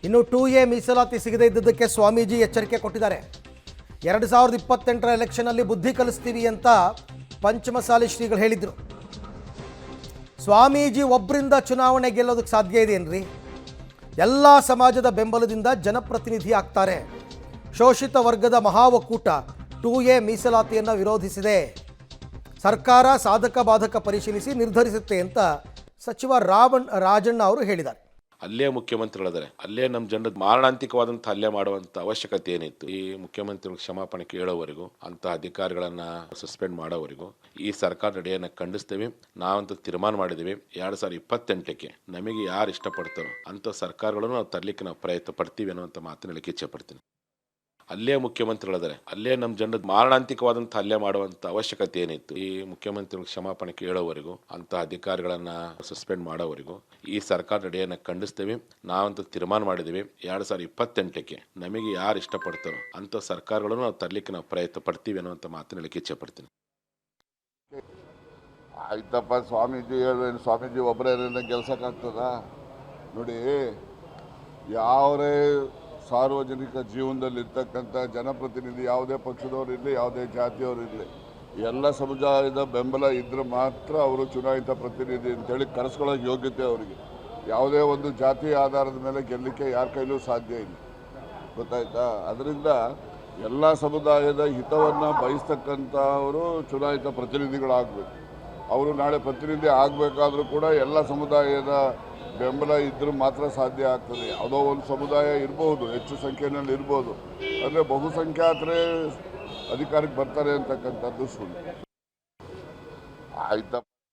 ಇನ್ನು 2A ಮೀಸಲಾತಿ ಸಿಗದೇ ಇದ್ದದ್ದಕ್ಕೆ ಸ್ವಾಮೀಜಿ ಎಚ್ಚರಿಕೆ ಕೊಟ್ಟಿದ್ದಾರೆ. 2028ರ ಎಲೆಕ್ಷನಲ್ಲಿ ಬುದ್ಧಿ ಕಲಿಸ್ತೀವಿ ಅಂತ ಪಂಚಮಸಾಲಿ ಶ್ರೀಗಳು ಹೇಳಿದ್ರು. ಸ್ವಾಮೀಜಿ ಒಬ್ಬರಿಂದ ಚುನಾವಣೆ ಗೆಲ್ಲೋದಕ್ಕೆ ಸಾಧ್ಯ ಇದೆಯೇನ್ರಿ? ಎಲ್ಲ ಸಮಾಜದ ಬೆಂಬಲದಿಂದ ಜನಪ್ರತಿನಿಧಿ ಆಗ್ತಾರೆ. ಶೋಷಿತ ವರ್ಗದ ಮಹಾ ಒಕ್ಕೂಟ 2A ಮೀಸಲಾತಿಯನ್ನು ವಿರೋಧಿಸಿದೆ. ಸರ್ಕಾರ ಸಾಧಕ ಬಾಧಕ ಪರಿಶೀಲಿಸಿ ನಿರ್ಧರಿಸುತ್ತೆ ಅಂತ ಸಚಿವ ರಾಜಣ್ಣ ಅವರು ಹೇಳಿದ್ದಾರೆ. ಅಲ್ಲೇ ಮುಖ್ಯಮಂತ್ರಿಗಳಿದ್ದಾರೆ, ಅಲ್ಲೇ ನಮ್ಮ ಜನರ ಮಾರಣಾಂತಿಕವಾದಂಥ ಹಲ್ಲೆ ಮಾಡುವಂಥ ಅವಶ್ಯಕತೆ ಏನಿತ್ತು? ಈ ಮುಖ್ಯಮಂತ್ರಿಗಳು ಕ್ಷಮಾಪಣೆ ಕೇಳೋವರೆಗೂ, ಅಂಥ ಅಧಿಕಾರಿಗಳನ್ನ ಸಸ್ಪೆಂಡ್ ಮಾಡೋವರೆಗೂ ಈ ಸರ್ಕಾರ ನಡೆಯನ್ನು ಖಂಡಿಸ್ತೇವೆ. ನಾವಂತೂ ತೀರ್ಮಾನ ಮಾಡಿದ್ದೀವಿ, 2028ಕ್ಕೆ ನಮಗೆ ಯಾರು ಇಷ್ಟಪಡ್ತಾರೋ ಅಂಥ ಸರ್ಕಾರಗಳನ್ನು ನಾವು ತರಲಿಕ್ಕೆ ನಾವು ಪ್ರಯತ್ನ ಪಡ್ತೀವಿ ಅನ್ನುವಂಥ ಮಾತನ್ನ ಹೇಳಕ್ಕೆ ಇಚ್ಛೆ ಪಡ್ತೀನಿ. ಅಲ್ಲೇ ಮುಖ್ಯಮಂತ್ರಿಗಳಿದ್ದಾರೆ, ಅಲ್ಲೇ ನಮ್ಮ ಜನರ ಮಾರಣಾಂತಿಕವಾದಂಥ ಹಲ್ಲೆ ಮಾಡುವಂಥ ಅವಶ್ಯಕತೆ ಏನಿತ್ತು? ಈ ಮುಖ್ಯಮಂತ್ರಿಗಳು ಕ್ಷಮಾಪಣೆ ಕೇಳೋವರೆಗೂ, ಅಂಥ ಅಧಿಕಾರಿಗಳನ್ನ ಸಸ್ಪೆಂಡ್ ಮಾಡೋವರೆಗೂ ಈ ಸರ್ಕಾರ ನಡೆಯನ್ನು ಖಂಡಿಸ್ತೇವೆ. ನಾವಂತೂ ತೀರ್ಮಾನ ಮಾಡಿದ್ದೀವಿ, 2028ಕ್ಕೆ ನಮಗೆ ಯಾರು ಇಷ್ಟಪಡ್ತಾರೋ ಅಂಥ ಸರ್ಕಾರಗಳನ್ನು ನಾವು ತರಲಿಕ್ಕೆ ನಾವು ಪ್ರಯತ್ನ ಪಡ್ತೀವಿ ಅನ್ನುವಂಥ ಮಾತನ್ನ ಹೇಳಕ್ಕೆ ಇಚ್ಛೆ ಪಡ್ತೀನಿ. ಆಯ್ತಪ್ಪ, ಸ್ವಾಮೀಜಿ ಹೇಳಿದ್ರೆ ಸ್ವಾಮೀಜಿ ಒಬ್ಬರೇ ಗೆಲ್ಸಕ್ಕಾಗ್ತದ? ನೋಡಿ, ಯಾವರೇ ಸಾರ್ವಜನಿಕ ಜೀವನದಲ್ಲಿರ್ತಕ್ಕಂಥ ಜನಪ್ರತಿನಿಧಿ ಯಾವುದೇ ಪಕ್ಷದವರು ಇರಲಿ, ಯಾವುದೇ ಜಾತಿಯವರು ಇರಲಿ, ಎಲ್ಲ ಸಮುದಾಯದ ಬೆಂಬಲ ಇದ್ದರೆ ಮಾತ್ರ ಅವರು ಚುನಾಯಿತ ಪ್ರತಿನಿಧಿ ಅಂತೇಳಿ ಕರೆಸ್ಕೊಳ್ಳೋಕೆ ಯೋಗ್ಯತೆ ಅವರಿಗೆ. ಯಾವುದೇ ಒಂದು ಜಾತಿ ಆಧಾರದ ಮೇಲೆ ಗೆಲ್ಲಲಿಕ್ಕೆ ಯಾರ ಕೈಲೂ ಸಾಧ್ಯ ಇಲ್ಲ, ಗೊತ್ತಾಯ್ತಾ? ಅದರಿಂದ ಎಲ್ಲ ಸಮುದಾಯದ ಹಿತವನ್ನು ಬಯಸ್ತಕ್ಕಂಥವರು ಚುನಾಯಿತ ಪ್ರತಿನಿಧಿಗಳಾಗಬೇಕು. ಅವರು ನಾಳೆ ಪ್ರತಿನಿಧಿ ಆಗಬೇಕಾದ್ರೂ ಕೂಡ ಎಲ್ಲ ಸಮುದಾಯದ ಬೆಂಬಲ ಇದ್ರೂ ಮಾತ್ರ ಸಾಧ್ಯ ಆಗ್ತದೆ. ಯಾವುದೋ ಒಂದು ಸಮುದಾಯ ಇರ್ಬೋದು, ಹೆಚ್ಚು ಸಂಖ್ಯೆಯಲ್ಲಿ ಇರ್ಬೋದು, ಅಂದರೆ ಬಹುಸಂಖ್ಯಾತರೇ ಅಧಿಕಾರಕ್ಕೆ ಬರ್ತಾರೆ ಅಂತಕ್ಕಂಥದ್ದು ಸುಳ್ಳು. ಆಯ್ತಪ್ಪ.